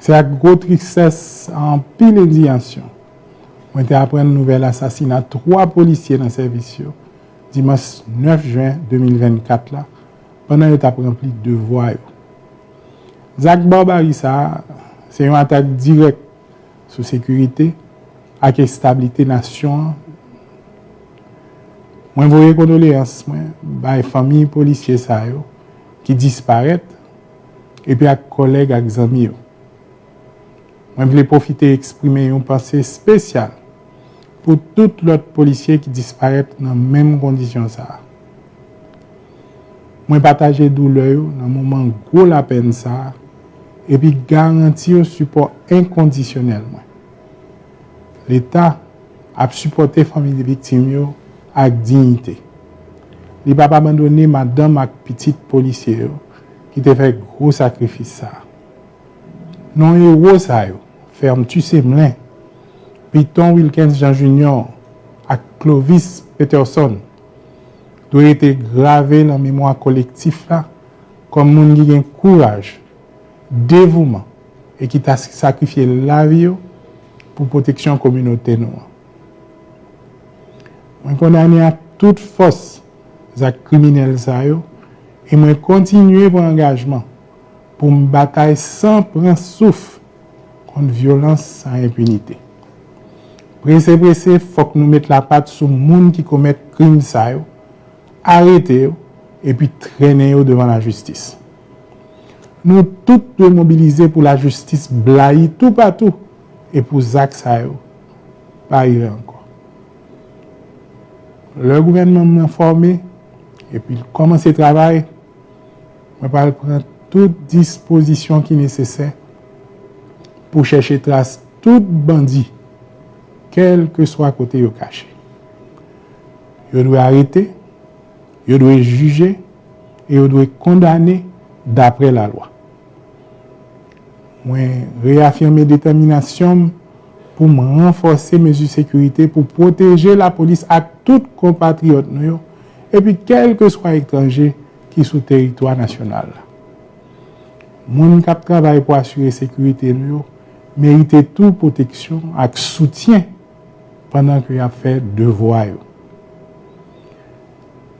C'est avec gros tristesse en pile indignation. On était après une nouvelle assassinat 3 policiers dans le service dimanche 9 juin 2024 là, pendant qu'ils étaient rempli de devoirs. Zach Barbari, ça, c'est une attaque directe sur la sécurité et la stabilité de la nation. Moi, je veux condoléances à la famille policier qui disparaissent et puis à collègues et amis. Je voulais profiter d'exprimer une pensée spéciale pour tous les autres policiers qui disparaissent dans les mêmes conditions. Je partage la douleur dans le moment où la peine ça et puis garantir un support inconditionnel. L'État a supporté les familles des victimes avec dignité. Il n'a pas abandonné madame et petite policier qui a fait gros sacrifice. Non héros ça Ferme-tu Semelin, Piton Wilkins Jean Junior et Clovis Peterson doit être gravé dans la mémoire collective là comme moun qui a courage, dévouement et qui a sacrifié la vie pour protection communauté noire. Je condamne à toute force les criminels et je continue mon engagement pour me batailler sans prendre souffle contre violence sans impunité. Pressé, il faut que nous mettions la patte sur les gens qui commettent crimes, arrêter et puis traîner devant la justice. Nous tous devons mobiliser pour la justice blaye tout partout et pour Zach Sayo, pas arriver encore. Le gouvernement m'a informé et puis commence le travail. Je vais prendre toute disposition qui est nécessaire pour chercher trace tout bandit, quel que soit côté yo caché. Yo doit arrêter, yo doit juger et yo doit condamner d'après la loi. Moi réaffirmer détermination pour me renforcer mes mesures de sécurité pour protéger la police à tout compatriote et puis quel que soit étranger qui sur le territoire national. Moun qui travaille pour assurer la sécurité mérite toute protection et soutien pendant qu'il a fait devoir.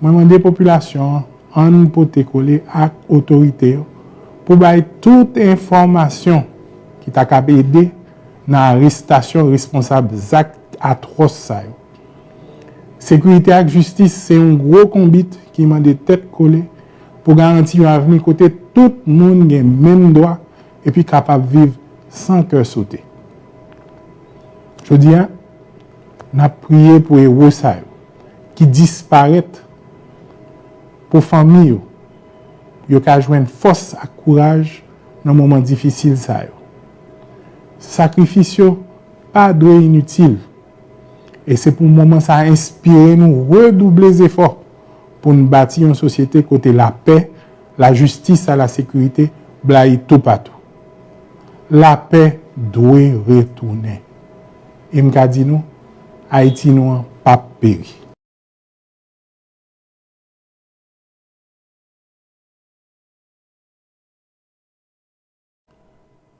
Je demande à la population en protéger à l'autorité pour bailler toute information qui t'a aidé dans l'arrestation responsable des actes atroces. Sécurité et justice, c'est un gros combat qui m'a des têtes collées pour garantir un avenir côté tout le monde a le même droit et puis capable de vivre sans cœur sauter. Je dis, on a prié pour les héros qui disparaissent pour les familles, qui ont joué force et courage dans un moment difficile. Sacrifice pas de inutile. Et c'est pour le moment ça a inspiré nous redoubler les efforts pour nous bâtir une société côté la paix, la justice et la sécurité, blaye tout partout. La paix doit retourner. Et m'ka dit nous, Haïti nous pas péri.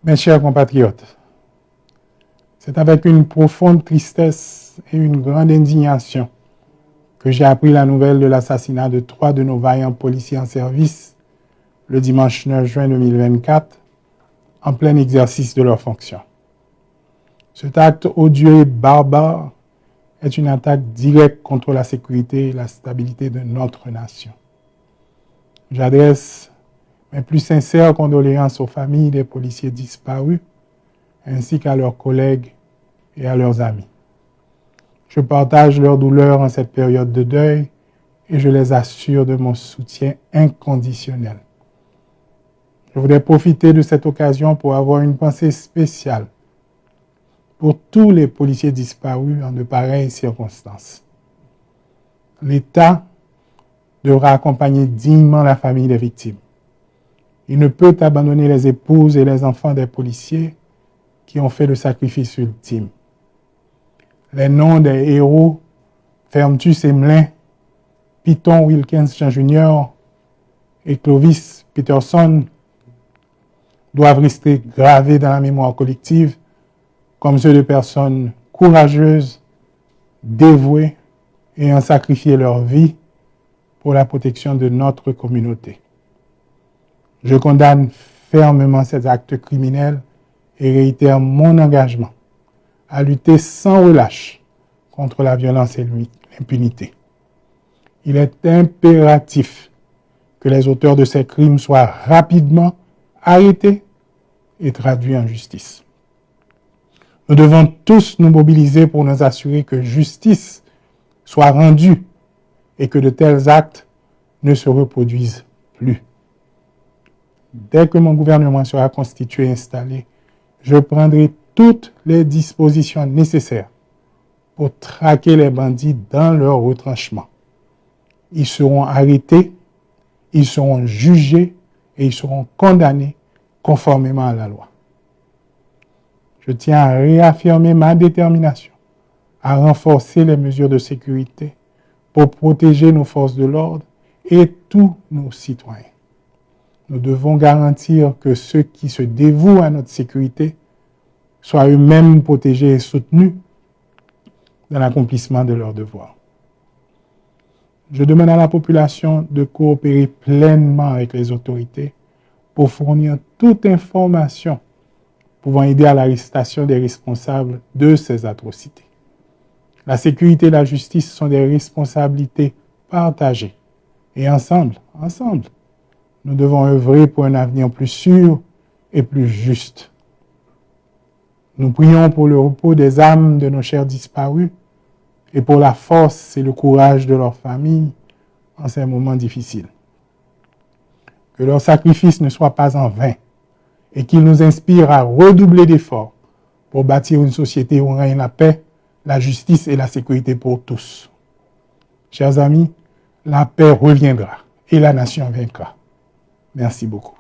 Mes chers compatriotes, c'est avec une profonde tristesse et une grande indignation que j'ai appris la nouvelle de l'assassinat de 3 de nos vaillants policiers en service le dimanche 9 juin 2024 en plein exercice de leurs fonctions. Cet acte odieux et barbare est une attaque directe contre la sécurité et la stabilité de notre nation. J'adresse mes plus sincères condoléances aux familles des policiers disparus ainsi qu'à leurs collègues et à leurs amis. Je partage leur douleur en cette période de deuil et je les assure de mon soutien inconditionnel. Je voudrais profiter de cette occasion pour avoir une pensée spéciale pour tous les policiers disparus en de pareilles circonstances. L'État devra accompagner dignement la famille des victimes. Il ne peut abandonner les épouses et les enfants des policiers qui ont fait le sacrifice ultime. Les noms des héros, Ferme-tu Semelin, Piton Wilkins Jean Junior et Clovis Peterson, doivent rester gravés dans la mémoire collective comme ceux de personnes courageuses, dévouées et ayant sacrifié leur vie pour la protection de notre communauté. Je condamne fermement ces actes criminels et réitère mon engagement à lutter sans relâche contre la violence et l'impunité. Il est impératif que les auteurs de ces crimes soient rapidement arrêtés et traduits en justice. Nous devons tous nous mobiliser pour nous assurer que justice soit rendue et que de tels actes ne se reproduisent plus. Dès que mon gouvernement sera constitué et installé, je prendrai toutes les dispositions nécessaires pour traquer les bandits dans leur retranchement. Ils seront arrêtés, ils seront jugés et ils seront condamnés conformément à la loi. Je tiens à réaffirmer ma détermination à renforcer les mesures de sécurité pour protéger nos forces de l'ordre et tous nos citoyens. Nous devons garantir que ceux qui se dévouent à notre sécurité soient eux-mêmes protégés et soutenus dans l'accomplissement de leurs devoirs. Je demande à la population de coopérer pleinement avec les autorités pour fournir toute information pouvant aider à l'arrestation des responsables de ces atrocités. La sécurité et la justice sont des responsabilités partagées. Et ensemble, nous devons œuvrer pour un avenir plus sûr et plus juste. Nous prions pour le repos des âmes de nos chers disparus et pour la force et le courage de leurs familles en ces moments difficiles. Que leur sacrifice ne soit pas en vain et qu'il nous inspire à redoubler d'efforts pour bâtir une société où règne la paix, la justice et la sécurité pour tous. Chers amis, la paix reviendra et la nation vaincra. Merci beaucoup.